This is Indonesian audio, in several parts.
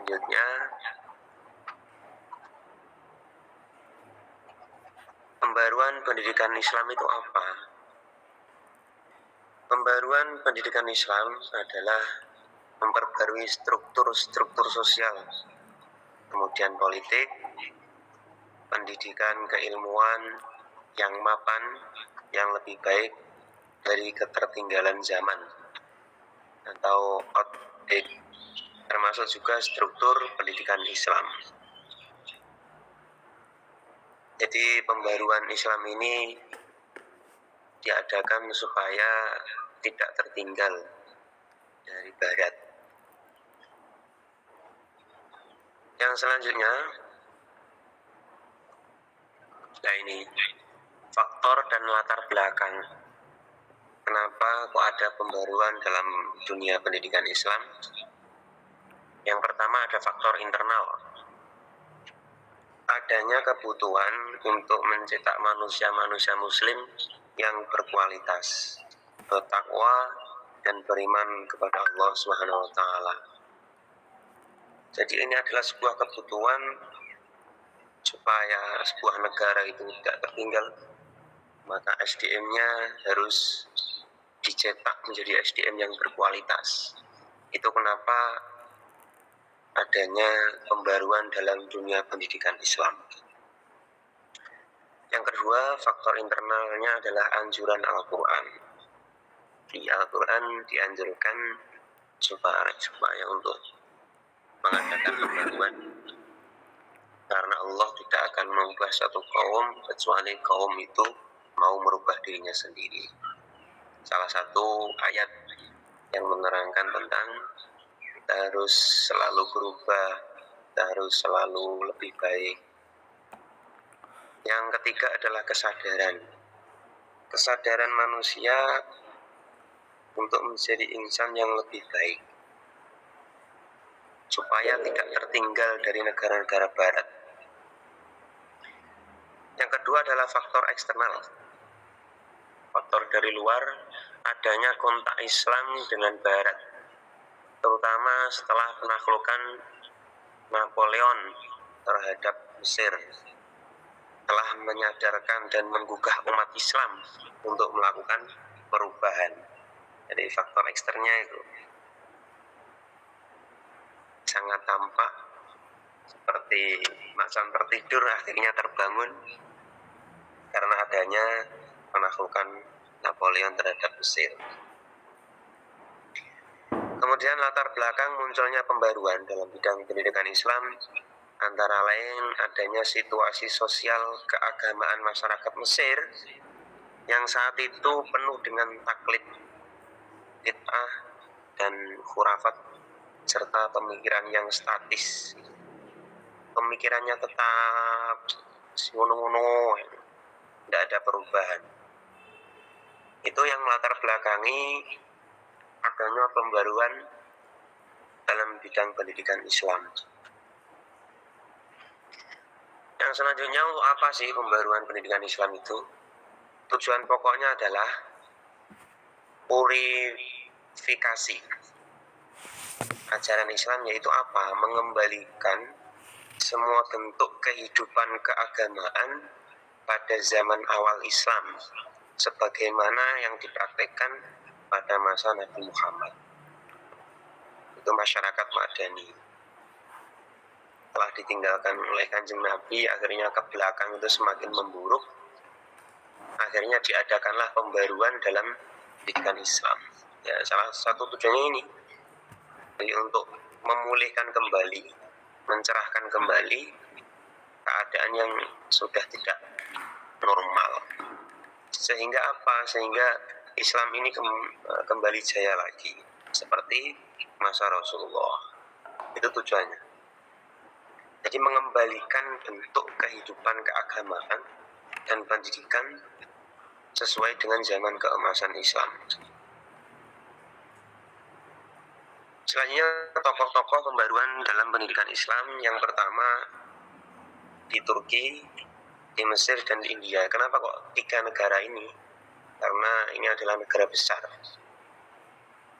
Selanjutnya, pembaruan pendidikan Islam itu apa? Pembaruan pendidikan Islam adalah memperbarui struktur sosial, kemudian politik, pendidikan keilmuan yang mapan, yang lebih baik dari ketertinggalan zaman atau outdated, termasuk juga struktur pendidikan Islam. Jadi pembaruan Islam ini diadakan supaya tidak tertinggal dari Barat. Yang selanjutnya, nah ini faktor dan latar belakang. Kenapa kok ada pembaruan dalam dunia pendidikan Islam? Yang pertama ada faktor internal. Adanya kebutuhan untuk mencetak manusia-manusia muslim yang berkualitas, bertakwa dan beriman kepada Allah Subhanahu wa taala. Jadi ini adalah sebuah kebutuhan supaya sebuah negara itu tidak tertinggal, maka SDM-nya harus dicetak menjadi SDM yang berkualitas. Itu kenapa adanya pembaruan dalam dunia pendidikan Islam. Yang kedua, faktor internalnya adalah anjuran Al-Quran. Di Al-Quran dianjurkan supaya untuk mengadakan pembaruan, karena Allah tidak akan mengubah satu kaum kecuali kaum itu mau merubah dirinya sendiri. Salah satu ayat yang menerangkan tentang kita harus selalu berubah, kita harus selalu lebih baik. Yang ketiga adalah kesadaran manusia untuk menjadi insan yang lebih baik, supaya tidak tertinggal dari negara-negara Barat. Yang kedua adalah faktor eksternal. Faktor dari luar, adanya kontak Islam dengan Barat, terutama setelah penaklukan Napoleon terhadap Mesir, telah menyadarkan dan menggugah umat Islam untuk melakukan perubahan. Jadi faktor eksternnya itu sangat tampak, seperti macan tertidur akhirnya terbangun karena adanya penaklukan Napoleon terhadap Mesir. Kemudian latar belakang munculnya pembaruan dalam bidang pendidikan Islam antara lain adanya situasi sosial keagamaan masyarakat Mesir yang saat itu penuh dengan taklid, bid'ah, dan khurafat, serta pemikiran yang statis. Pemikirannya tetap ngono-ngono, tidak ada perubahan. Itu yang melatar belakangi adanya pembaruan dalam bidang pendidikan Islam. Yang selanjutnya, untuk apa sih pembaruan pendidikan Islam itu? Tujuan pokoknya adalah purifikasi ajaran Islam, yaitu apa? Mengembalikan semua bentuk kehidupan keagamaan pada zaman awal Islam sebagaimana yang dipraktekkan pada masa Nabi Muhammad. Itu masyarakat madani. Telah ditinggalkan oleh Kanjeng Nabi, akhirnya ke belakang itu semakin memburuk. Akhirnya diadakanlah pembaruan dalam pendidikan Islam. Ya, salah satu tujuannya ini, jadi untuk memulihkan kembali, mencerahkan kembali keadaan yang sudah tidak normal. Sehingga apa? Sehingga Islam ini kembali jaya lagi seperti masa Rasulullah. Itu tujuannya. Jadi mengembalikan bentuk kehidupan keagamaan dan pendidikan sesuai dengan zaman keemasan Islam. Selanjutnya, tokoh-tokoh pembaruan dalam pendidikan Islam. Yang pertama di Turki, di Mesir, dan di India. Kenapa kok 3 negara ini? Karena ini adalah negara besar.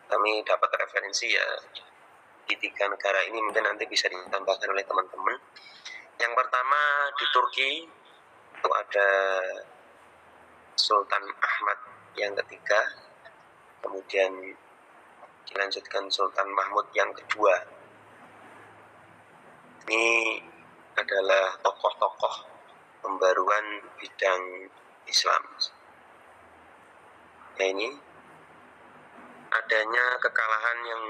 Kami dapat referensi ya, di 3 negara ini mungkin nanti bisa ditambahkan oleh teman-teman. Yang pertama di Turki itu ada Sultan Ahmad yang ketiga, kemudian dilanjutkan Sultan Mahmud yang kedua. Ini adalah tokoh-tokoh pembaruan bidang Islam. Nah, ini adanya kekalahan yang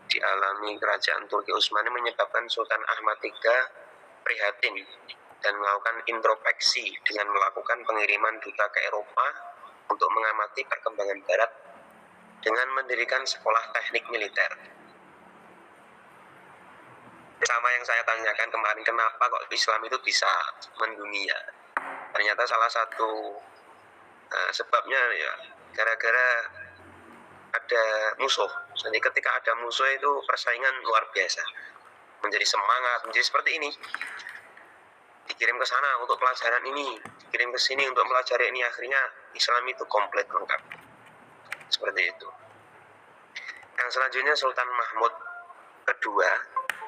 dialami kerajaan Turki Utsmani menyebabkan Sultan Ahmad III prihatin dan melakukan introspeksi dengan melakukan pengiriman duta ke Eropa untuk mengamati perkembangan Barat dengan mendirikan sekolah teknik militer. Sama yang saya tanyakan kemarin, kenapa kok Islam itu bisa mendunia? Ternyata salah satu sebabnya ya gara-gara ada musuh. Jadi ketika ada musuh itu persaingan luar biasa, menjadi semangat, menjadi seperti ini. Dikirim ke sana untuk pelajaran ini, dikirim ke sini untuk pelajari ini, akhirnya Islam itu komplit lengkap. Seperti itu. Yang selanjutnya Sultan Mahmud kedua,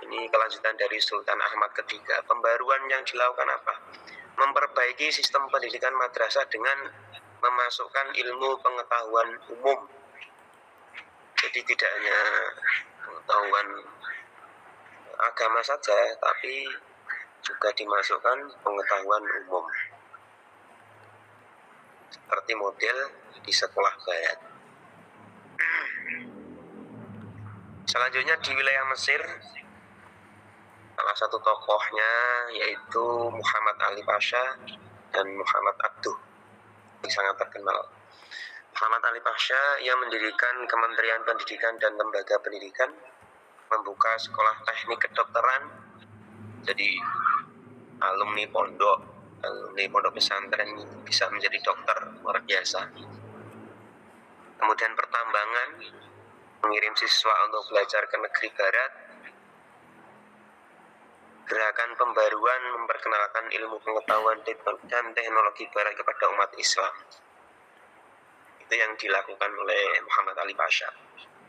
ini kelanjutan dari Sultan Ahmad ketiga. Pembaruan yang dilakukan apa? Memperbaiki sistem pendidikan madrasah dengan memasukkan ilmu pengetahuan umum. Jadi tidak hanya pengetahuan agama saja, tapi juga dimasukkan pengetahuan umum. Seperti model di sekolah barat. Selanjutnya di wilayah Mesir, salah satu tokohnya yaitu Muhammad Ali Pasha dan Muhammad Abduh, yang sangat terkenal. Muhammad Ali Pasha yang mendirikan Kementerian Pendidikan dan Lembaga Pendidikan, membuka sekolah teknik kedokteran, jadi alumni pondok pesantren bisa menjadi dokter, luar biasa. Kemudian pertambangan, mengirim siswa untuk belajar ke negeri barat. Gerakan pembaruan memperkenalkan ilmu pengetahuan dan teknologi barat kepada umat Islam. Itu yang dilakukan oleh Muhammad Ali Pasha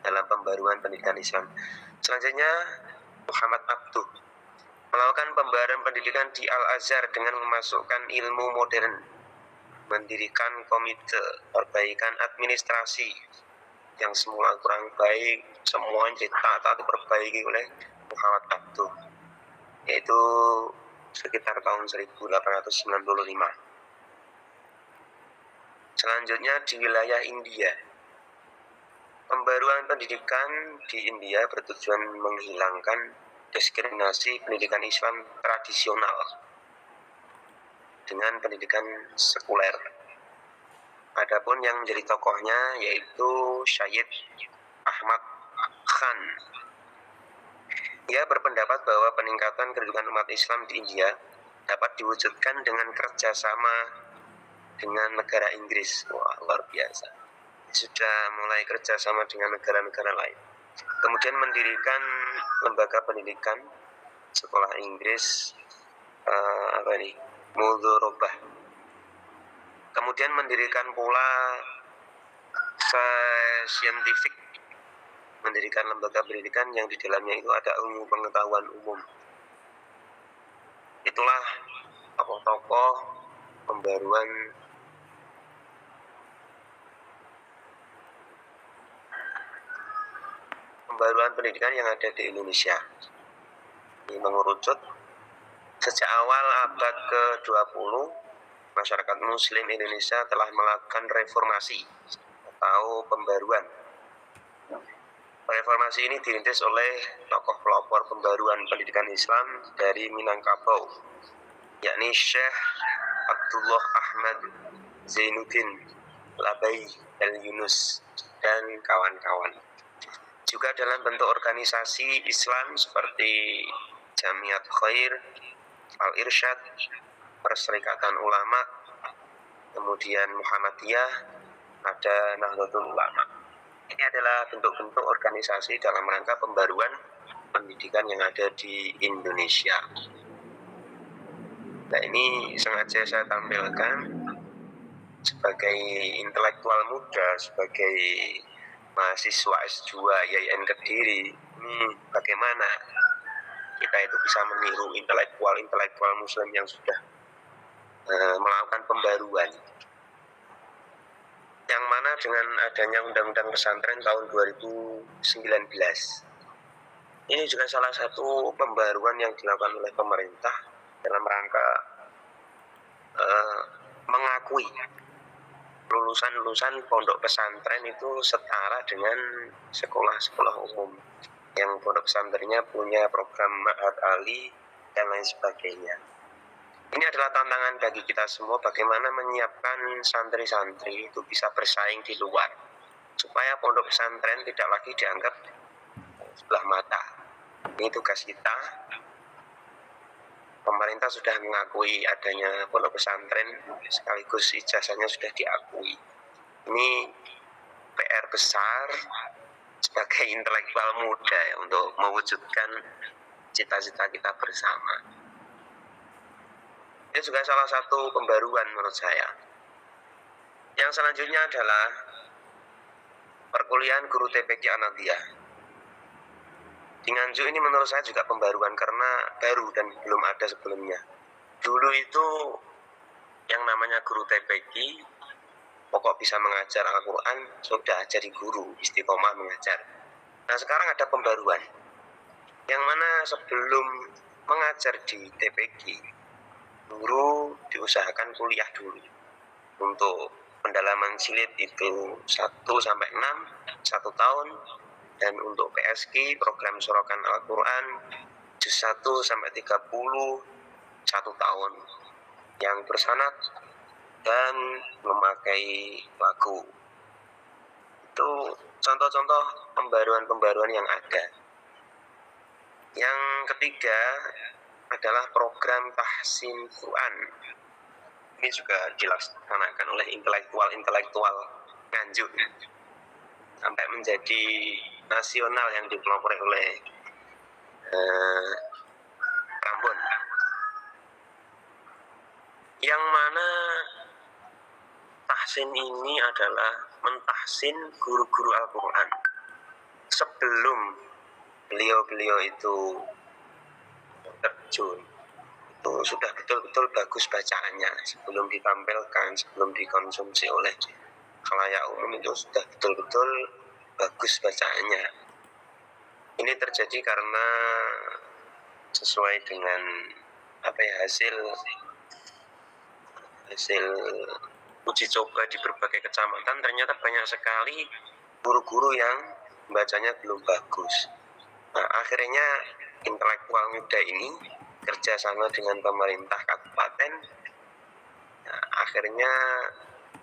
dalam pembaruan pendidikan Islam. Selanjutnya Muhammad Abduh melakukan pembaruan pendidikan di Al-Azhar dengan memasukkan ilmu modern, mendirikan komite perbaikan administrasi yang semula kurang baik, semuanya ditata diperbaiki oleh Muhammad Abduh, yaitu sekitar tahun 1895. Selanjutnya di wilayah India, pembaruan pendidikan di India bertujuan menghilangkan diskriminasi pendidikan Islam tradisional dengan pendidikan sekuler. Adapun yang menjadi tokohnya yaitu Syed Ahmad Khan. Ia berpendapat bahwa peningkatan kedudukan umat Islam di India dapat diwujudkan dengan kerjasama dengan negara Inggris. Wah, luar biasa. Sudah mulai kerjasama dengan negara-negara lain. Kemudian mendirikan lembaga pendidikan sekolah Inggris, Mudharabah. Kemudian mendirikan pula scientific, mendirikan lembaga pendidikan yang di dalamnya itu ada ilmu pengetahuan umum. Itulah tokoh-tokoh pembaruan pendidikan yang ada di Indonesia. Ini mengerucut sejak awal abad ke-20, masyarakat Muslim Indonesia telah melakukan reformasi atau pembaruan. Reformasi ini dirintis oleh tokoh pelopor pembaruan pendidikan Islam dari Minangkabau, yakni Syekh Abdullah Ahmad Zainuddin Labai Al-Yunus dan kawan-kawan. Juga dalam bentuk organisasi Islam seperti Jamiat Khair, Al-Irsyad, Perserikatan Ulama, kemudian Muhammadiyah, ada Nahdlatul Ulama. Ini adalah bentuk-bentuk organisasi dalam rangka pembaruan pendidikan yang ada di Indonesia. Nah, ini sengaja saya tampilkan sebagai intelektual muda, sebagai mahasiswa S2 YIN Kediri, ini bagaimana kita itu bisa meniru intelektual muslim yang sudah melakukan pembaruan, yang mana dengan adanya undang-undang pesantren tahun 2019 ini juga salah satu pembaruan yang dilakukan oleh pemerintah dalam rangka mengakui lulusan pondok pesantren itu setara dengan sekolah-sekolah umum yang pondok pesantrennya punya program Ma'had Ali dan lain sebagainya. Ini adalah tantangan bagi kita semua bagaimana menyiapkan santri-santri itu bisa bersaing di luar supaya pondok pesantren tidak lagi dianggap sebelah mata. Ini tugas kita. Pemerintah sudah mengakui adanya pondok pesantren, sekaligus ijazahnya sudah diakui. Ini PR besar sebagai intelektual muda ya, untuk mewujudkan cita-cita kita bersama. Ini juga salah satu pembaruan menurut saya. Yang selanjutnya adalah perkuliahan guru TPQ Anadiyah. Di Nganjuk ini menurut saya juga pembaruan karena baru dan belum ada sebelumnya. Dulu itu yang namanya guru TPQ, pokok bisa mengajar Al-Quran, sudah jadi guru, istiqomah mengajar. Nah sekarang ada pembaruan, yang mana sebelum mengajar di TPQ, guru diusahakan kuliah dulu. Untuk pendalaman jilid itu 1 sampai 6, 1 tahun. Dan untuk PSQ, program sorokan Al-Quran, juz 1 sampai 30, 1 tahun. Yang bersanad dan memakai lagu. Itu contoh-contoh pembaruan-pembaruan yang ada. Yang ketiga adalah program tahsin Quran. Ini juga dilaksanakan oleh intelektual Nganjuk sampai menjadi nasional yang dipelopori oleh Rambon, yang mana tahsin ini adalah mentahsin guru-guru Al-Quran sebelum beliau itu terjun. Itu sudah betul-betul bagus bacaannya sebelum ditampilkan, sebelum dikonsumsi oleh khalayak umum, itu sudah betul-betul bagus bacaannya. Ini terjadi karena sesuai dengan hasil uji coba di berbagai kecamatan, ternyata banyak sekali guru-guru yang bacanya belum bagus. Nah, akhirnya intelektual muda ini kerjasama dengan pemerintah kabupaten, nah, akhirnya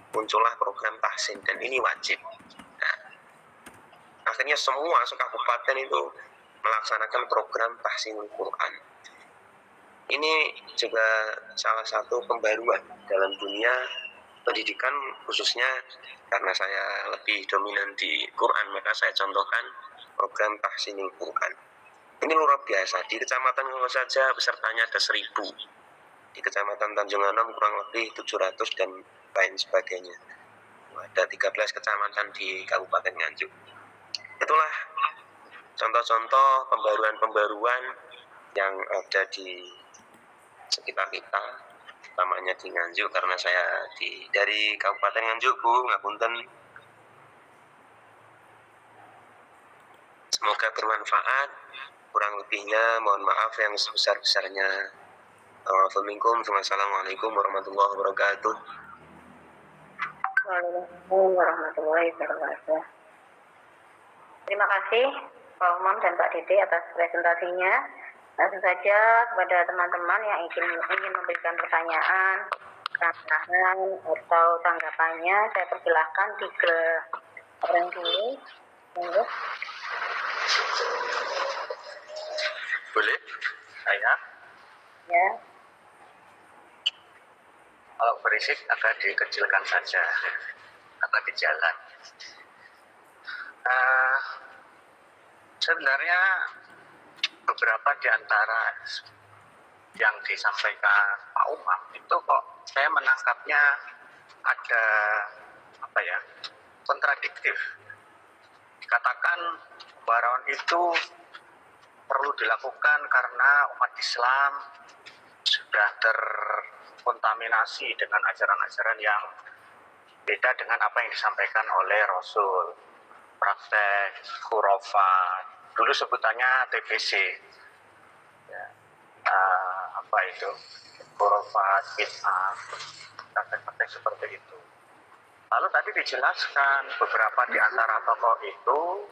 muncullah program tahsin, dan ini wajib. Nah, akhirnya semua sekabupaten itu melaksanakan program tahsinul Quran. Ini juga salah satu pembaruan dalam dunia pendidikan, khususnya karena saya lebih dominan di Quran, maka saya contohkan program tahsinul Quran. Ini luar biasa. Di Kecamatan Ngolo saja pesertanya ada 1000. Di Kecamatan Tanjung Anom kurang lebih 700 dan lain sebagainya. Ada 13 kecamatan di Kabupaten Nganjuk. Itulah contoh-contoh pembaruan-pembaruan yang ada di sekitar kita, utamanya di Nganjuk, karena saya dari Kabupaten Nganjuk, Bu, ngapunten. Semoga bermanfaat. Kurang lebihnya mohon maaf yang sebesar-besarnya. Assalamualaikum warahmatullahi wabarakatuh. Waalaikumsalam warahmatullahi wabarakatuh. Terima kasih Pak Umam dan Pak Dede atas presentasinya. Langsung saja kepada teman-teman yang ingin memberikan pertanyaan, tambahan atau tanggapannya, saya persilahkan 3 orang dulu. Monggo. Boleh? Saya? Ya. Kalau berisik agak dikecilkan saja atau di jalan. Sebenarnya beberapa di antara yang disampaikan Pak Umam itu kok saya menangkapnya ada kontradiktif. Dikatakan Baron itu perlu dilakukan karena umat Islam sudah terkontaminasi dengan ajaran-ajaran yang beda dengan apa yang disampaikan oleh Rasul. Praktek khurafat, dulu sebutannya TBC, ya, apa itu, khurafat, bid'ah, praktek-praktek seperti itu. Lalu tadi dijelaskan beberapa di antara tokoh itu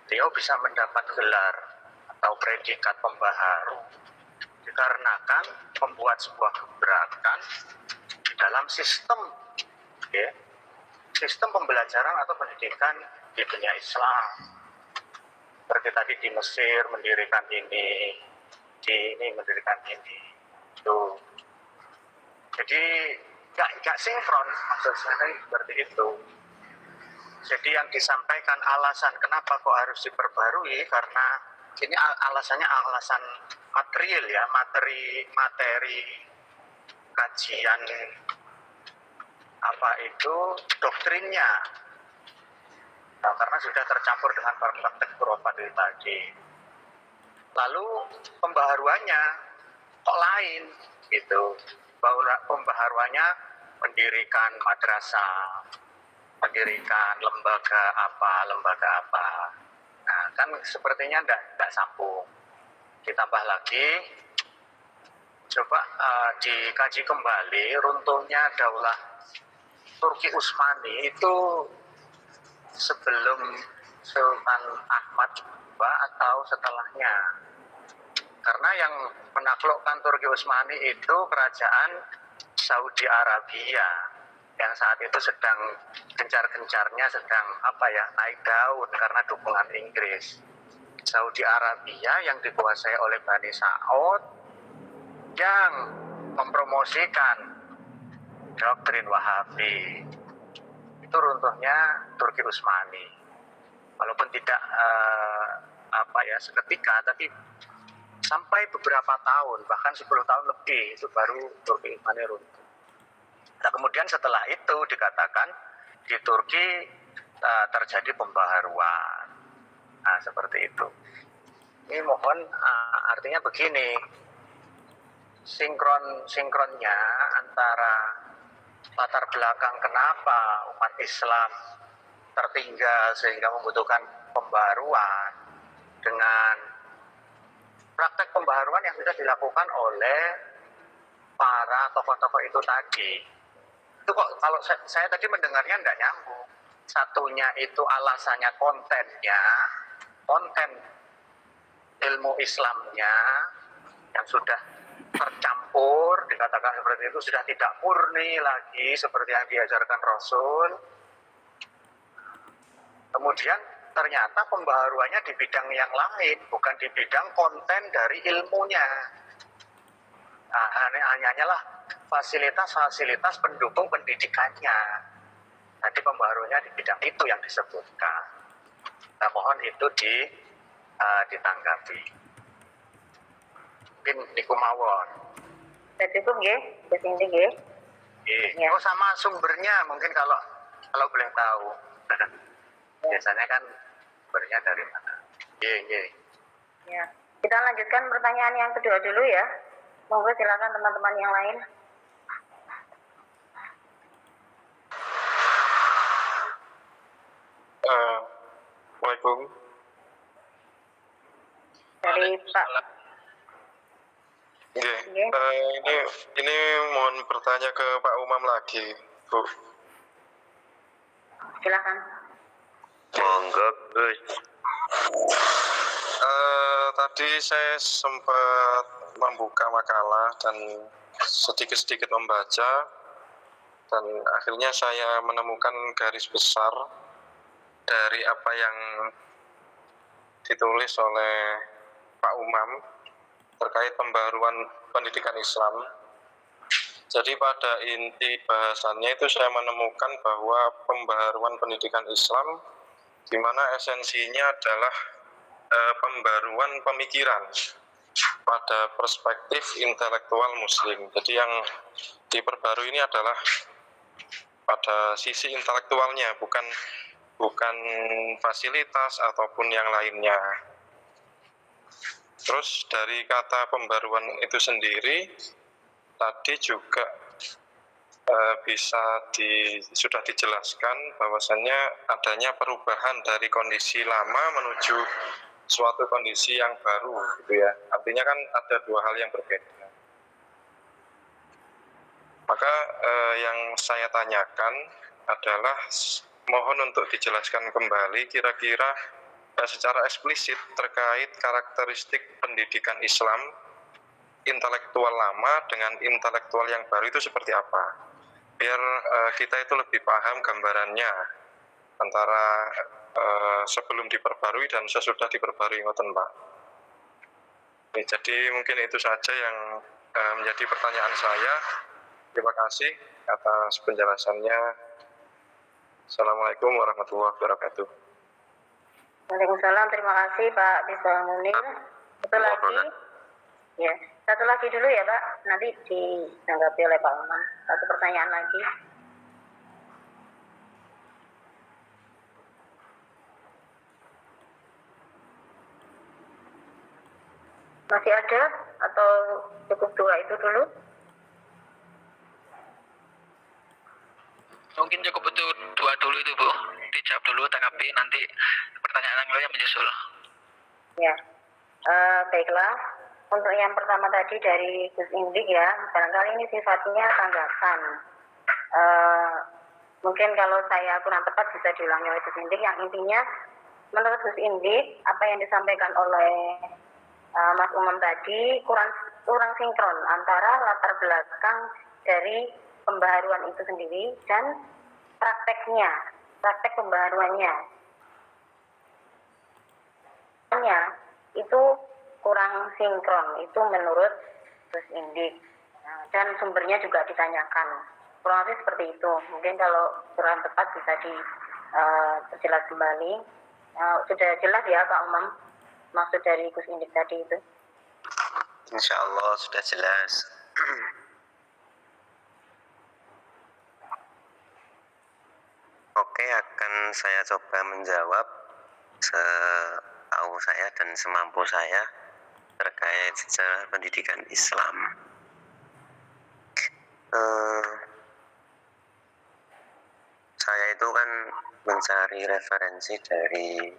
beliau bisa mendapat gelar atau predikat pembaharu dikarenakan membuat sebuah gebrakan di dalam sistem, ya, sistem pembelajaran atau pendidikan di dunia Islam. Seperti tadi di Mesir mendirikan ini, di ini mendirikan ini, itu. Jadi nggak sinkron, maksud saya seperti itu. Jadi yang disampaikan alasan kenapa kok harus diperbarui, karena ini alasannya alasan material, ya, materi kajian apa itu doktrinnya. Nah, karena sudah tercampur dengan praktek khurafat itu tadi. Lalu pembaharuannya kok lain gitu. Pembaharuannya mendirikan madrasah, mendirikan lembaga apa. Nah, kan sepertinya enggak sambung. Ditambah lagi, coba dikaji kembali runtuhnya Daulah Turki Utsmani itu sebelum Sultan Ahmad II atau setelahnya. Karena yang menaklukkan Turki Utsmani itu kerajaan Saudi Arabia yang saat itu sedang gencar-gencarnya, sedang naik daun karena dukungan Inggris. Saudi Arabia yang dikuasai oleh Bani Saud yang mempromosikan doktrin Wahabi. Itu runtuhnya Turki Utsmani. Walaupun tidak seketika, tapi sampai beberapa tahun, bahkan 10 tahun lebih, itu baru Turki Utsmani runtuh. Nah, kemudian setelah itu dikatakan di Turki terjadi pembaharuan. Nah, seperti itu. Ini mohon artinya begini, sinkronnya antara latar belakang kenapa umat Islam tertinggal sehingga membutuhkan pembaharuan dengan praktek pembaharuan yang sudah dilakukan oleh para tokoh-tokoh itu tadi. Itu kok kalau saya tadi mendengarnya nggak nyambung. Satunya itu alasannya konten ilmu Islamnya yang sudah tercampur, dikatakan seperti itu, sudah tidak murni lagi seperti yang diajarkan Rasul. Kemudian ternyata pembaharuannya di bidang yang lain, bukan di bidang konten dari ilmunya. Nah, hanyalah fasilitas-fasilitas pendukung pendidikannya. Nanti pembaharuannya di bidang itu yang disebutkan. Nah, mohon itu ditanggapi. Mungkin niku mawon. Sudah cukup nggih, wis inti nggih. Ya. Oh, sama sumbernya mungkin kalau boleh tahu. Biasanya kan sumbernya dari mana? Nggih. Ya. Kita lanjutkan pertanyaan yang kedua dulu ya. Monggo silakan teman-teman yang lain. Assalamualaikum. Dari Pak. Ini mohon bertanya ke Pak Umam lagi, Bu. Silakan. Monggo, Gus. Tadi saya sempat membuka makalah dan sedikit-sedikit membaca, dan akhirnya saya menemukan garis besar dari apa yang ditulis oleh Pak Umam terkait pembaharuan pendidikan Islam. Jadi pada inti bahasannya itu saya menemukan bahwa pembaharuan pendidikan Islam di mana esensinya adalah pembaruan pemikiran pada perspektif intelektual Muslim. Jadi yang diperbarui ini adalah pada sisi intelektualnya, bukan fasilitas ataupun yang lainnya. Terus dari kata pembaruan itu sendiri tadi juga sudah dijelaskan bahwasannya adanya perubahan dari kondisi lama menuju suatu kondisi yang baru gitu ya. Artinya kan ada dua hal yang berbeda. Maka yang saya tanyakan adalah mohon untuk dijelaskan kembali kira-kira secara eksplisit terkait karakteristik pendidikan Islam intelektual lama dengan intelektual yang baru itu seperti apa, biar kita itu lebih paham gambarannya antara sebelum diperbarui dan sesudah diperbarui, ngoten Pak. Jadi mungkin itu saja yang menjadi pertanyaan saya. Terima kasih atas penjelasannya. Assalamualaikum warahmatullahi wabarakatuh. Waalaikumsalam, terima kasih Pak Bisbah Munir. Satu lagi, ya, satu lagi dulu ya Pak, nanti ditanggapi oleh Pak Umam. Satu pertanyaan lagi. Masih ada atau cukup dua itu dulu? Mungkin cukup itu dua dulu itu Bu, dijawab dulu tanggapi, nanti pertanyaan yang lain menyusul. Ya, baiklah. Untuk yang pertama tadi dari Gus Indik ya, barangkali ini sifatnya tanggapan. Mungkin kalau saya kurang tepat bisa diulangi oleh Gus Indik. Yang intinya, menurut Gus Indik, apa yang disampaikan oleh Mas Umam tadi kurang sinkron antara latar belakang dari pembaharuan itu sendiri dan praktek pembaharuannya. Itu kurang sinkron, itu menurut Gus Indik. Dan sumbernya juga ditanyakan. Kurang lebih seperti itu. Mungkin kalau kurang tepat bisa diperjelas kembali. Sudah jelas ya Pak Umam maksud dari Gus Indik tadi itu? Insya Allah sudah jelas. Oke, akan saya coba menjawab setahu saya dan semampu saya terkait sejarah pendidikan Islam. Saya itu kan mencari referensi dari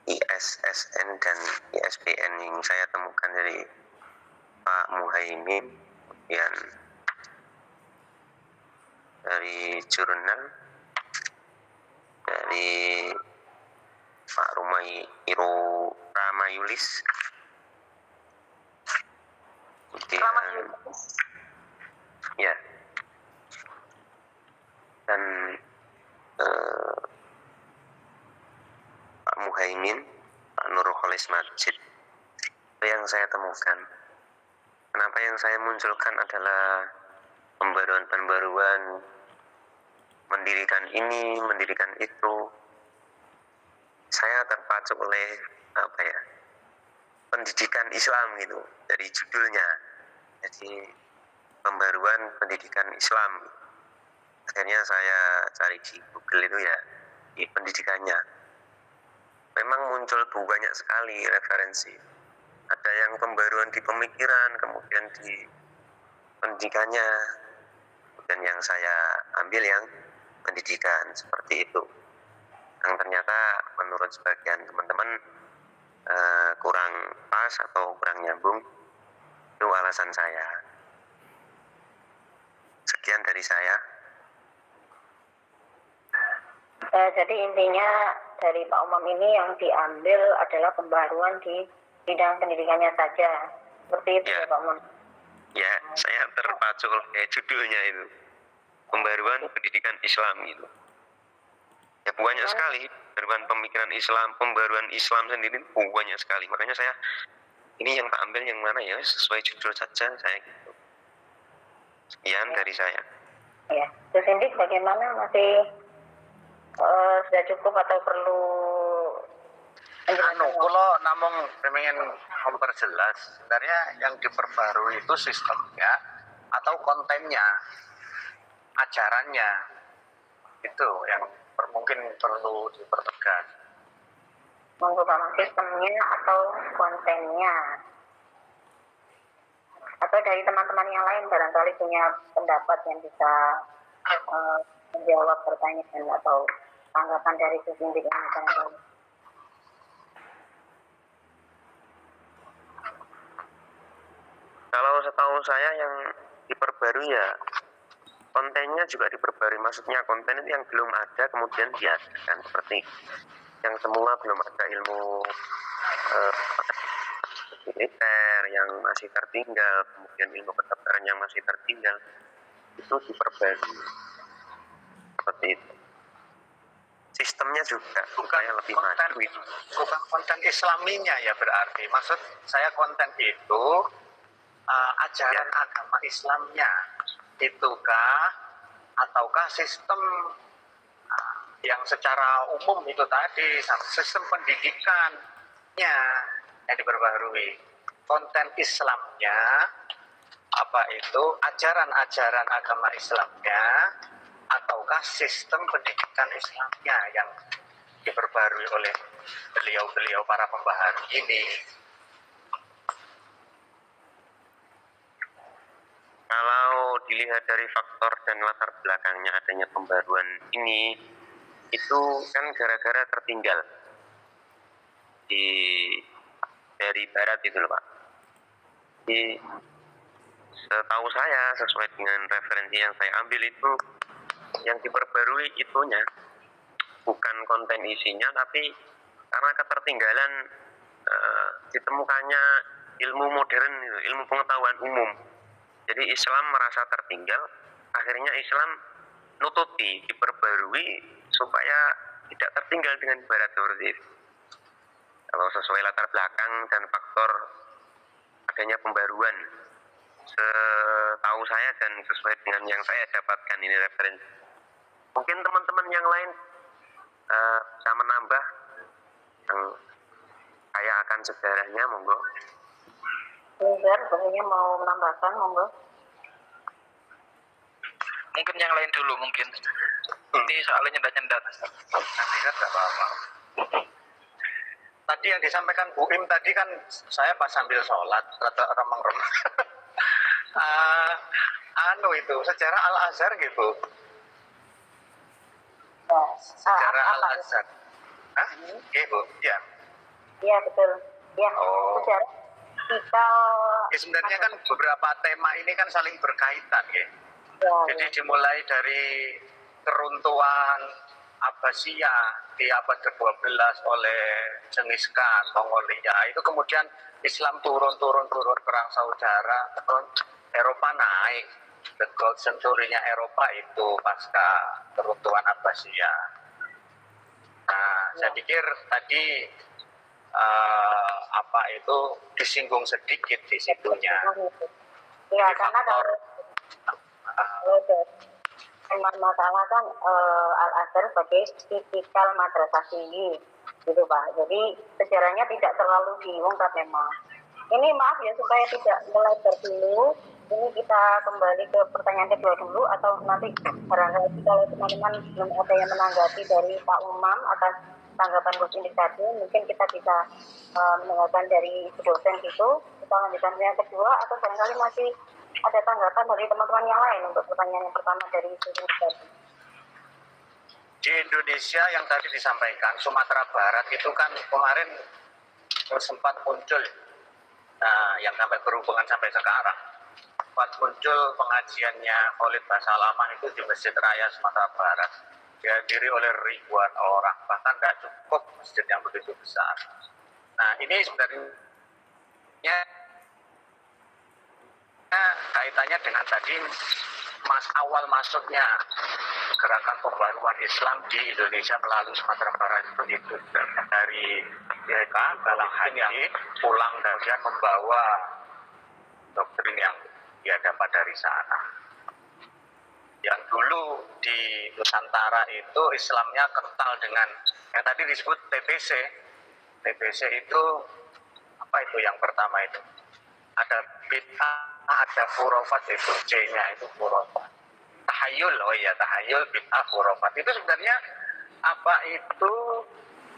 ISSN dan ISBN yang saya temukan dari Pak Muhaimin, kemudian dari jurnal dari Pak Ramayulis, kemudian ya, dan Pak Muhaimin, Pak Nurul Khalis Masjid. Itu yang saya temukan. Kenapa yang saya munculkan adalah pembaruan-pembaruan, mendirikan ini, mendirikan itu. Saya terpacu oleh pendidikan Islam gitu, dari judulnya. Jadi pembaruan pendidikan Islam. Akhirnya saya cari di Google itu ya, di pendidikannya. Memang muncul banyak sekali referensi. Ada yang pembaruan di pemikiran, kemudian di pendidikannya, dan yang saya ambil yang pendidikan seperti itu. Yang ternyata menurut sebagian teman-teman kurang pas atau kurang nyambung. Itu alasan saya. Sekian dari saya. Jadi intinya dari Pak Umam ini yang diambil adalah pembaruan di bidang pendidikannya saja. Seperti itu ya Pak Umam? Ya, saya terpacu oleh judulnya itu. Pembaruan pendidikan Islam itu. Ya banyak sekali. Pembaruan pemikiran Islam, pembaruan Islam sendiri banyak sekali. Makanya saya, ini yang tak ambil yang mana ya, sesuai judul saja saya gitu. Sekian dari saya. Ya, Gus Indik bagaimana, masih sudah cukup atau perlu Kalau namun pengen memperjelas, sebenarnya yang diperbarui itu sistemnya atau kontennya, ajarannya, itu yang mungkin perlu dipertegas. mengubah sistemnya atau kontennya, atau dari teman-teman yang lain barangkali punya pendapat yang bisa menjawab pertanyaan atau tanggapan dari Susindik ini barangkali. Kalau setahu saya yang diperbarui ya kontennya juga diperbarui, maksudnya konten itu yang belum ada kemudian diadakan, seperti yang semula belum ada ilmu militer yang masih tertinggal, kemudian ilmu kedokteran yang masih tertinggal, itu diperbarui seperti itu. Sistemnya juga supaya lebih maju itu. Bukan konten islaminya ya berarti. Maksud saya konten itu ajaran agama Islamnya itukah ataukah sistem yang secara umum itu tadi, sistem pendidikannya yang diperbarui. Konten Islamnya apa itu ajaran-ajaran agama Islamnya ataukah sistem pendidikan Islamnya yang diperbarui oleh beliau-beliau para pembaharu ini. Kalau dilihat dari faktor dan latar belakangnya adanya pembaruan ini, itu kan gara-gara tertinggal dari barat itu loh Pak. Setahu saya, sesuai dengan referensi yang saya ambil itu, yang diperbarui itunya bukan konten isinya, tapi karena ketertinggalan ditemukannya ilmu modern, ilmu pengetahuan umum. Jadi Islam merasa tertinggal, akhirnya Islam nutupi, diperbarui supaya tidak tertinggal dengan barat seperti itu. Kalau sesuai latar belakang dan faktor adanya pembaruan, setahu saya dan sesuai dengan yang saya dapatkan ini referensi. Mungkin teman-teman yang lain bisa menambah yang kaya akan sejarahnya, monggo. Mungkin sebenarnya mau menambahkan, monggo. Mungkin yang lain dulu mungkin. Ini soalnya nyendat-nyendat. Nyendat nggak apa-apa. Tadi yang disampaikan Bu Im tadi kan saya pas sambil sholat, rada remang-remang. Itu sejarah Al-Azhar gitu. Sejarah Al-Azhar. Hah? Iya Bu, ya. Iya betul. Ya, sejarah kita. Sebenarnya kan beberapa tema ini kan saling berkaitan ya. Jadi dimulai dari keruntuhan Abbasiyah di abad ke-12 oleh Genghis Khan, Mongolia, itu kemudian Islam turun perang saudara, Eropa naik, the gold century-nya Eropa itu pasca keruntuhan Abbasiyah. Nah, saya pikir tadi itu disinggung sedikit di situnya. Ya, karena kalau masalah kan Al-Azhar sebagai tipikal madrasah tinggi gitu Pak. Jadi sejarahnya tidak terlalu diungkap memang. Ini maaf ya supaya tidak melebar dulu. Ini kita kembali ke pertanyaan kedua dulu, atau nanti barangkali kalau teman-teman belum ada yang menanggapi dari Pak Umam atas tanggapan Gus Indik tadi, mungkin kita bisa mendengarkan dari dosen gitu. Kita lanjutkan yang kedua, atau barangkali masih ada tanggapan dari teman-teman yang lain untuk pertanyaan yang pertama dari Gus tadi. Di Indonesia yang tadi disampaikan, Sumatera Barat itu kan kemarin sempat muncul, yang sampai berhubungan sampai sekarang. Sempat muncul pengajiannya Khalid Basalamah itu di Masjid Raya Sumatera Barat. Dihadiri oleh ribuan orang, bahkan tidak cukup masjid yang begitu besar. Nah ini sebenarnya kaitannya dengan tadi awal masuknya gerakan pembaruan Islam di Indonesia melalui Sumatera Barat itu dari Galang yang pulang dan kemudian membawa doktrin yang dia dapat dari sana. Yang dulu di Nusantara itu Islamnya kental dengan yang tadi disebut TBC. TBC itu apa itu yang pertama itu? Ada bid'ah, ada khurafat, itu C-nya itu khurafat. Tahayul, tahayul, bid'ah, khurafat. Itu sebenarnya apa itu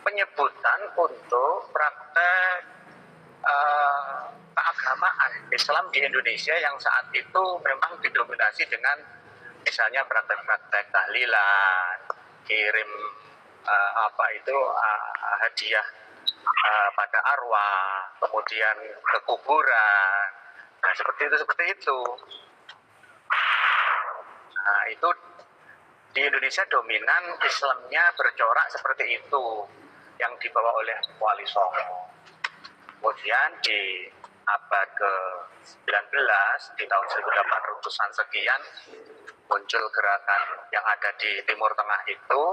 penyebutan untuk praktek keagamaan Islam di Indonesia yang saat itu memang didominasi dengan misalnya praktek-praktek tahlilan, kirim hadiah pada arwah, kemudian ke kuburan, nah seperti itu. Nah itu di Indonesia dominan Islamnya bercorak seperti itu yang dibawa oleh Wali Songo. Kemudian di abad ke-19 di tahun 1800-an sekian muncul gerakan yang ada di Timur Tengah itu.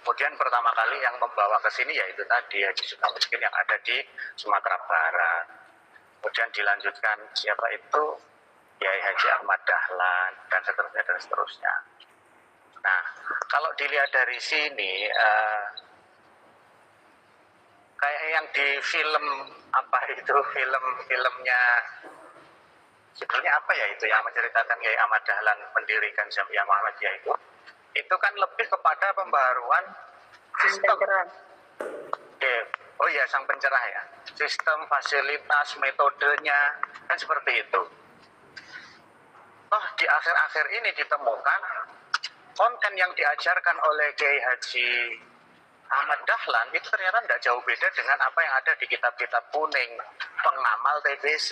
Kemudian pertama kali yang membawa ke sini yaitu tadi Haji Suka Miskin yang ada di Sumatera Barat. Kemudian dilanjutkan siapa itu Kiai Haji Ahmad Dahlan dan seterusnya. Nah, kalau dilihat dari sini kayak yang di film filmnya judulnya apa ya itu yang menceritakan Kiai Ahmad Dahlan mendirikan Jamiah Muhammadiyah itu kan lebih kepada pembaruan sistem. Oh iya, sang pencerah ya. Sistem, fasilitas, metodenya kan seperti itu. Toh di akhir-akhir ini ditemukan konten yang diajarkan oleh Kiai Haji Ahmad Dahlan itu ternyata tidak jauh beda dengan apa yang ada di kitab-kitab kuning pengamal TBC.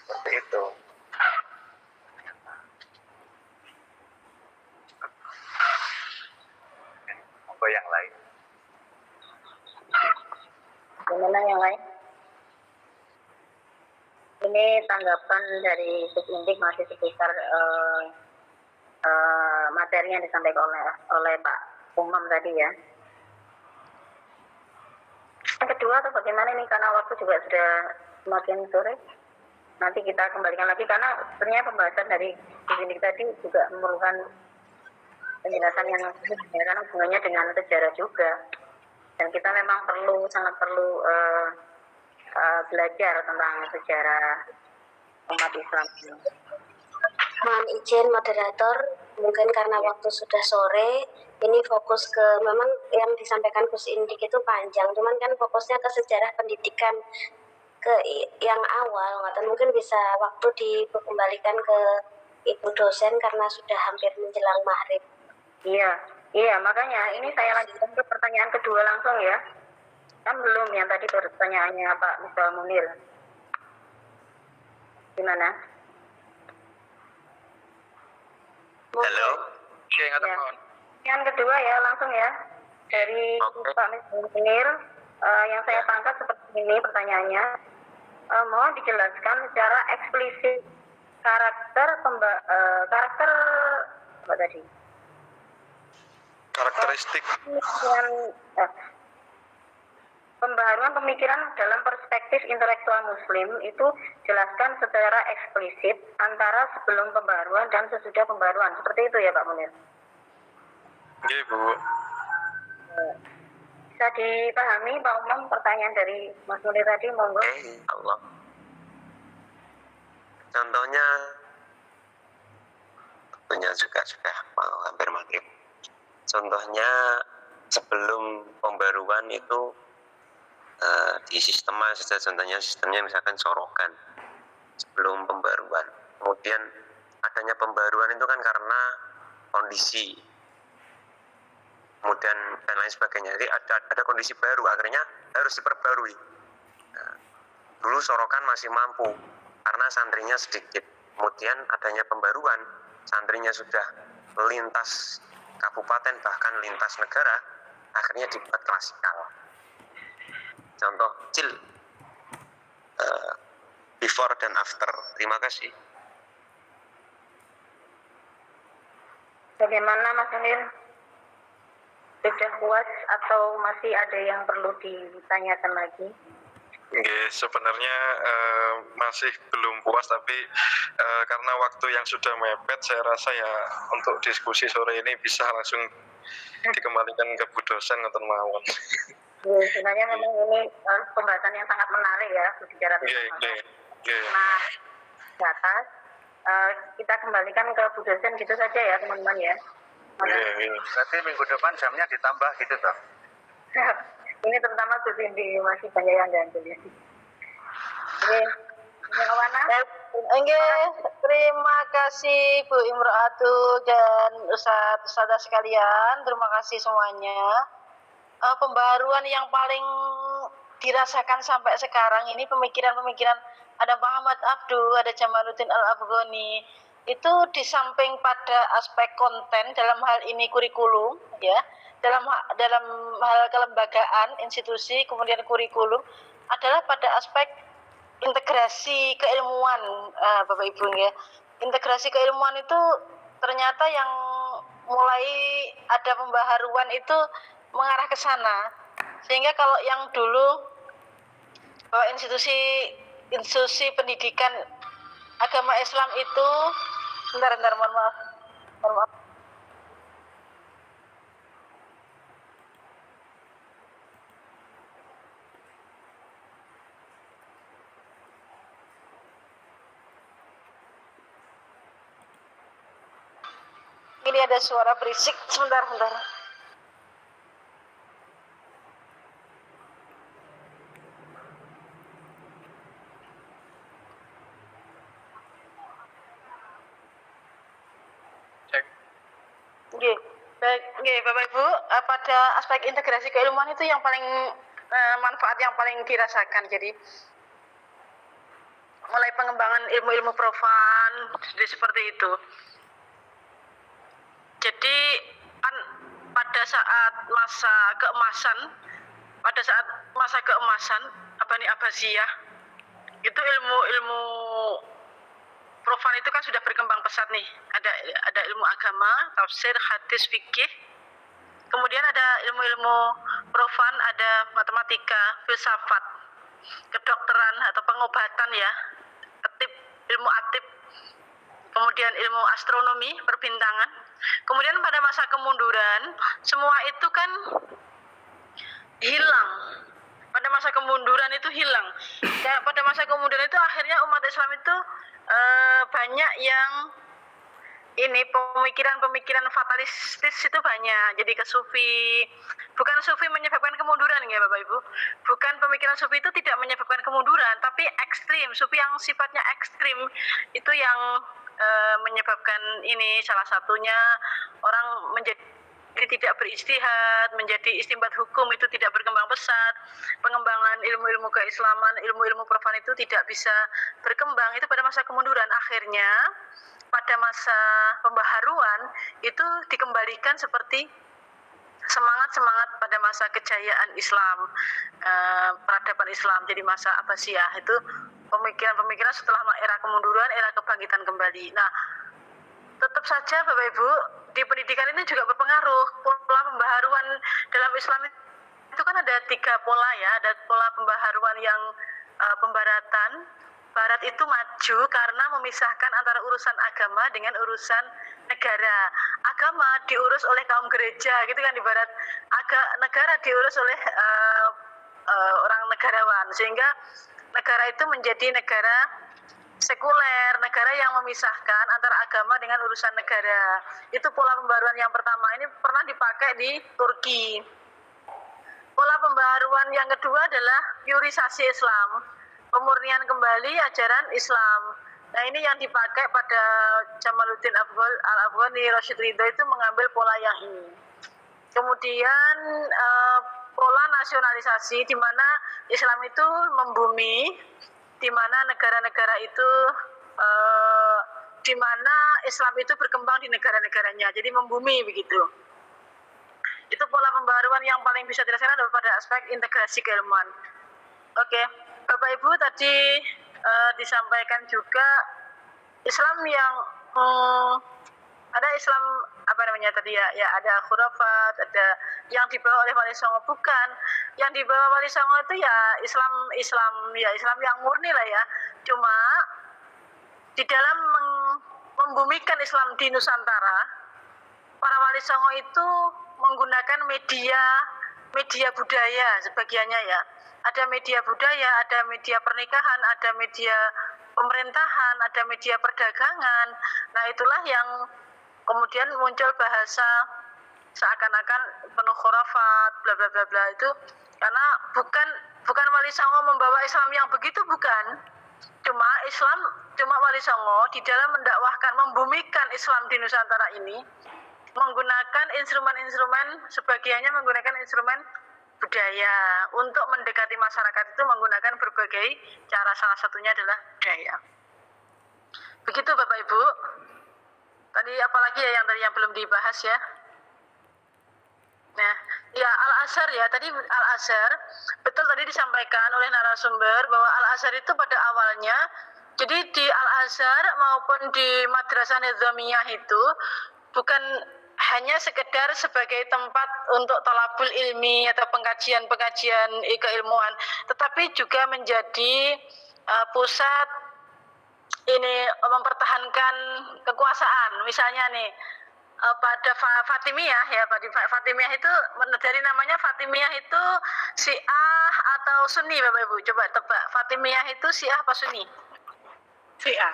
Seperti itu. Apa yang lain? Gimana yang lain? Ini tanggapan dari Gus Indik masih seputar materi yang disampaikan oleh Pak Umam tadi ya. Yang kedua atau bagaimana ini karena waktu juga sudah semakin sore. Nanti kita kembalikan lagi karena sebenarnya pembahasan dari Gus Indik tadi juga memerlukan penjelasan yang karena hubungannya dengan sejarah juga. Dan kita memang sangat perlu belajar tentang sejarah umat Islam. Mohon izin moderator, mungkin karena waktu sudah sore, ini fokus ke memang yang disampaikan Gus Indik itu panjang, cuman kan fokusnya ke sejarah pendidikan ke yang awal, atau mungkin bisa waktu dikembalikan ke Ibu dosen karena sudah hampir menjelang maghrib. Iya, makanya ini saya lanjutkan ke pertanyaan kedua langsung ya. Kan belum yang tadi pertanyaannya Pak Misbah Munir. Gimana? Halo. Oke, ingat Ya. mohon. Yang kedua ya langsung ya dari Pak Misbah Munir yang saya tangkap seperti ini pertanyaannya. Mohon dijelaskan secara eksplisit karakter apa tadi? Karakteristik Pembaharuan pemikiran dalam perspektif intelektual muslim itu jelaskan secara eksplisit antara sebelum pembaharuan dan sesudah pembaharuan. Seperti itu ya Pak Munir? Iya Bu. Bisa dipahami Pak Umam pertanyaan dari Mas Munir tadi, monggo. Allah. Contohnya juga sudah mau hampir maghrib. Contohnya sebelum pembaruan itu di sistemnya saja, contohnya sistemnya misalkan Sorogan sebelum pembaruan. Kemudian adanya pembaruan itu kan karena kondisi, kemudian dan lain sebagainya. Jadi ada kondisi baru, akhirnya harus diperbarui. Dulu Sorokan masih mampu karena santrinya sedikit. Kemudian adanya pembaruan, santrinya sudah lintas kabupaten bahkan lintas negara, akhirnya dibuat klasikal. Contoh kecil before dan after. Terima kasih. Bagaimana Mas Munir? Sudah puas atau masih ada yang perlu ditanyakan lagi? Sebenarnya masih belum puas, tapi karena waktu yang sudah mepet, saya rasa ya untuk diskusi sore ini bisa langsung dikembalikan ke Bu dosen atau mawon. Sebenarnya memang ini pembahasan yang sangat menarik ya, bicara tentang nah di atas. Kita kembalikan ke Bu dosen gitu saja ya teman-teman ya. Berarti minggu depan jamnya ditambah gitu toh. Ini terutama Gus Indi masih banyak yang ganjil ya. Oke, yang mana? Terima kasih Bu Imro'atu dan Ustazah sekalian. Terima kasih semuanya. Pembaharuan yang paling dirasakan sampai sekarang ini pemikiran-pemikiran ada Muhammad Abdu, ada Jamaluddin Al-Afghani. Itu di samping pada aspek konten dalam hal ini kurikulum ya, dalam hal kelembagaan, institusi, kemudian kurikulum adalah pada aspek integrasi keilmuan, Bapak Ibu ya. Integrasi keilmuan itu ternyata yang mulai ada pembaharuan itu mengarah ke sana. Sehingga kalau yang dulu institusi pendidikan agama Islam itu bentar mohon maaf. Ini ada suara berisik, sebentar. Baik, Bapak Ibu, pada aspek integrasi keilmuan itu yang paling manfaat yang paling dirasakan. Jadi mulai pengembangan ilmu-ilmu profan seperti itu. Jadi pada saat masa keemasan Bani Abbasiyah itu ilmu profan itu kan sudah berkembang pesat nih. Ada ilmu agama, tafsir, hadis, fikih. Kemudian ada ilmu-ilmu profan, ada matematika, filsafat, kedokteran atau pengobatan ya, ilmu atib, kemudian ilmu astronomi, perbintangan. Kemudian pada masa kemunduran, semua itu kan hilang. Pada masa kemunduran itu hilang. Pada masa kemunduran itu akhirnya umat Islam itu banyak yang pemikiran fatalistis itu banyak. Jadi ke sufi. Bukan sufi menyebabkan kemunduran ya Bapak Ibu. Bukan pemikiran sufi itu tidak menyebabkan kemunduran, tapi ekstrim. Sufi yang sifatnya ekstrim itu yang menyebabkan ini. Salah satunya orang menjadi tidak beristihad, menjadi istimbat hukum itu tidak berkembang pesat, pengembangan ilmu-ilmu keislaman, ilmu-ilmu profan itu tidak bisa berkembang. Itu pada masa kemunduran. Akhirnya pada masa pembaharuan itu dikembalikan seperti semangat pada masa kejayaan Islam, peradaban Islam. Jadi masa Abbasiyah itu pemikiran-pemikiran setelah era kemunduran, era kebangkitan kembali. Nah, tetap saja Bapak Ibu, di pendidikan ini juga berpengaruh. Pola pembaharuan dalam Islam itu kan ada 3 pola ya. Ada pola pembaharuan yang pembaratan. Barat itu maju karena memisahkan antara urusan agama dengan urusan negara. Agama diurus oleh kaum gereja, gitu kan di Barat. Negara diurus oleh orang negarawan, sehingga negara itu menjadi negara sekuler, negara yang memisahkan antara agama dengan urusan negara. Itu pola pembaharuan yang pertama. Ini pernah dipakai di Turki. Pola pembaharuan yang kedua adalah purifikasi Islam, pemurnian kembali ajaran Islam. Nah, ini yang dipakai pada Jamaluddin Al-Afghani, Rashid Ridho itu mengambil pola yang ini. Kemudian pola nasionalisasi, di mana Islam itu membumi, di mana negara-negara itu di mana Islam itu berkembang di negara-negaranya, jadi membumi begitu. Itu pola pembaharuan yang paling bisa dirasakan pada aspek integrasi keilmuan. Oke, Bapak Ibu tadi disampaikan juga Islam yang ada Islam tadi ya ada khurafat, ada yang dibawa oleh Wali Songo, bukan. Yang dibawa Wali Songo itu ya Islam yang murni lah ya. Cuma di dalam membumikan Islam di Nusantara, para Wali Songo itu menggunakan media budaya sebagiannya ya. Ada media budaya, ada media pernikahan, ada media pemerintahan, ada media perdagangan. Nah, itulah yang kemudian muncul bahasa seakan-akan penuh khurafat, bla bla bla bla itu karena bukan Wali Songo membawa Islam yang begitu, bukan. Cuma Wali Songo di dalam mendakwahkan, membumikan Islam di Nusantara ini menggunakan instrumen-instrumen, sebagiannya menggunakan instrumen budaya untuk mendekati masyarakat itu menggunakan berbagai cara, salah satunya adalah budaya. Begitu Bapak Ibu. Tadi apalagi ya yang tadi yang belum dibahas ya. Nah, ya Al-Azhar ya, tadi Al-Azhar betul tadi disampaikan oleh narasumber bahwa Al-Azhar itu pada awalnya, jadi di Al-Azhar maupun di Madrasah Nizamiyah itu bukan hanya sekedar sebagai tempat untuk thalabul ilmi atau pengkajian-pengkajian keilmuan, tetapi juga menjadi pusat ini mempertahankan kekuasaan. Misalnya nih pada Fatimiyah ya, pada Fatimiyah itu dari namanya Fatimiyah itu Syiah atau Sunni Bapak Ibu, coba tebak, Fatimiyah itu Syiah apa Sunni? Syiah.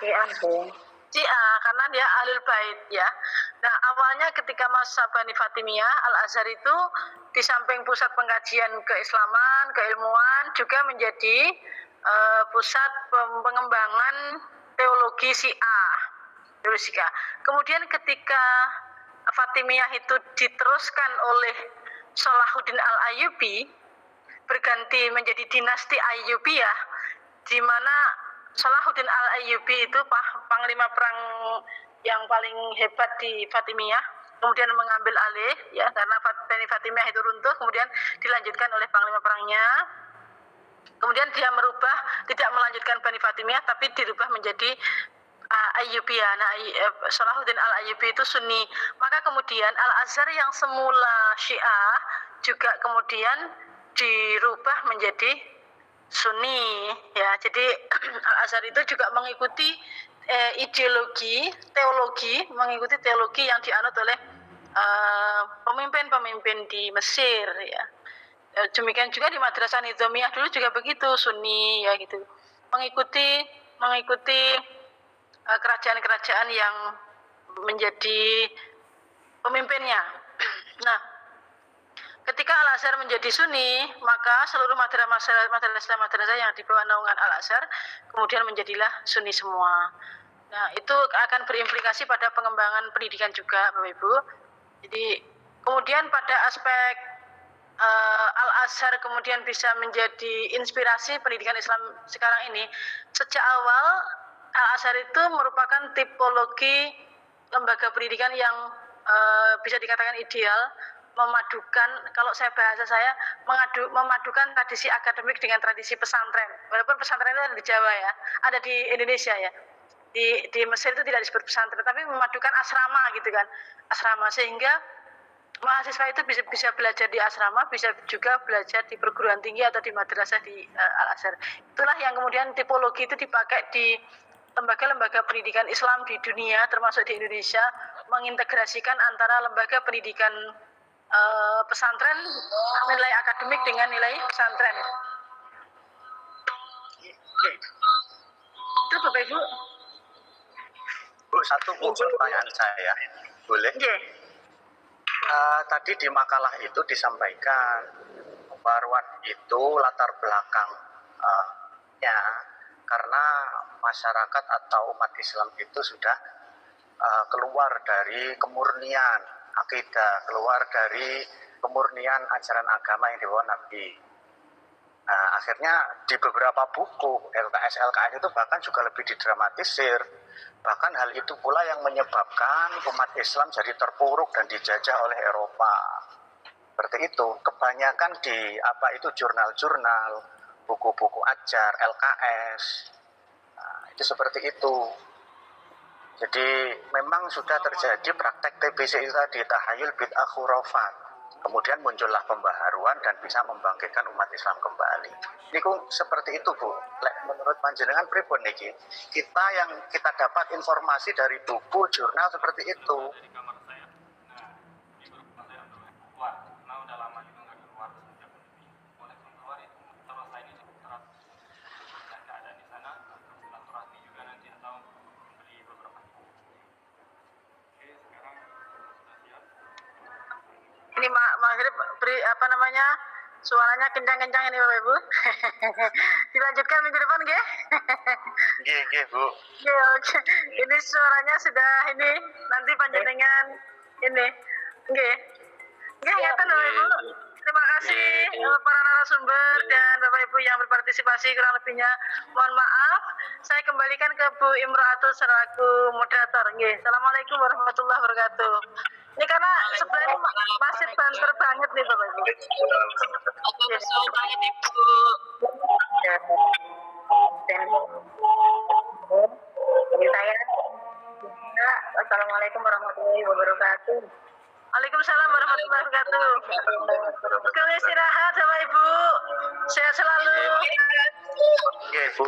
Syiah karena dia Ahlul Bait ya. Nah, awalnya ketika masa Bani Fatimiyah, Al-Azhar itu di samping pusat pengkajian keislaman, keilmuan juga menjadi pusat pengembangan teologi Syiah. Kemudian ketika Fatimiyah itu diteruskan oleh Salahuddin Al-Ayyubi, berganti menjadi dinasti Ayyubiyah, di mana Salahuddin Al-Ayyubi itu panglima perang yang paling hebat di Fatimiyah, kemudian mengambil alih ya, karena Bani Fatimiyah itu runtuh, kemudian dilanjutkan oleh panglima perangnya. Kemudian dia merubah, tidak melanjutkan Bani Fatimiyah, tapi dirubah menjadi Ayyubiyah. Nah, Salahuddin Al-Ayyubi itu Sunni. Maka kemudian Al-Azhar yang semula Syiah juga kemudian dirubah menjadi Sunni. Ya, jadi Al-Azhar itu juga mengikuti mengikuti teologi yang dianut oleh pemimpin-pemimpin di Mesir ya. Demikian juga di Madrasah Nizamiyah dulu juga begitu, Sunni ya gitu. Mengikuti kerajaan-kerajaan yang menjadi pemimpinnya. Nah, ketika Al-Azhar menjadi Sunni, maka seluruh madrasah yang di bawah naungan Al-Azhar kemudian menjadilah Sunni semua. Nah, itu akan berimplikasi pada pengembangan pendidikan juga, Bapak Ibu. Jadi, kemudian pada aspek Al-Azhar kemudian bisa menjadi inspirasi pendidikan Islam sekarang ini. Sejak awal Al-Azhar itu merupakan tipologi lembaga pendidikan yang bisa dikatakan ideal, memadukan, kalau memadukan tradisi akademik dengan tradisi pesantren. Walaupun pesantren itu ada di Jawa ya, ada di Indonesia ya. Di Mesir itu tidak disebut pesantren, tapi memadukan asrama gitu kan, asrama, sehingga mahasiswa itu bisa belajar di asrama, bisa juga belajar di perguruan tinggi atau di madrasah di Al-Azhar. Itulah yang kemudian tipologi itu dipakai di lembaga-lembaga pendidikan Islam di dunia, termasuk di Indonesia, mengintegrasikan antara lembaga pendidikan pesantren, nilai akademik dengan nilai pesantren. Itu Bapak Ibu. Bu, satu pertanyaan saya, boleh? Tadi di makalah itu disampaikan pembaruan itu latar belakang karena masyarakat atau umat Islam itu sudah keluar dari kemurnian akidah, keluar dari kemurnian ajaran agama yang dibawa Nabi. Nah, akhirnya di beberapa buku LKS itu bahkan juga lebih didramatisir. Bahkan hal itu pula yang menyebabkan umat Islam jadi terpuruk dan dijajah oleh Eropa. Seperti itu, kebanyakan di jurnal-jurnal, buku-buku ajar, LKS, nah, itu seperti itu. Jadi memang sudah terjadi praktek TBC itu tadi, tahayul bid'ah khurafat. Kemudian muncullah pembaharuan dan bisa membangkitkan umat Islam kembali. Ini seperti itu Bu. Menurut panjenengan pripun niki? Yang kita dapat informasi dari buku, jurnal seperti itu. Sekarang maghrib beri suaranya kencang-kencang ini Bapak Ibu. Dilanjutkan minggu depan nggih? Nggih, Bu. Oke. Ini suaranya sudah ini nanti panjenengan ini. Nggih. Nggih, ngeten Bapak Ibu. Terima kasih para narasumber dan Bapak Ibu yang berpartisipasi, kurang lebihnya mohon maaf. Saya kembalikan ke Bu Imro'atul selaku moderator. Nggih. Assalamualaikum warahmatullahi wabarakatuh. Ini karena sebenarnya masih banter banget nih Bapak Ibu. Betul banget Ibu. Jadi saya, assalamualaikum warahmatullahi wabarakatuh. Waalaikumsalam warahmatullahi wabarakatuh. Istirahat Bapak Ibu. Sehat selalu. Nggih, Bu.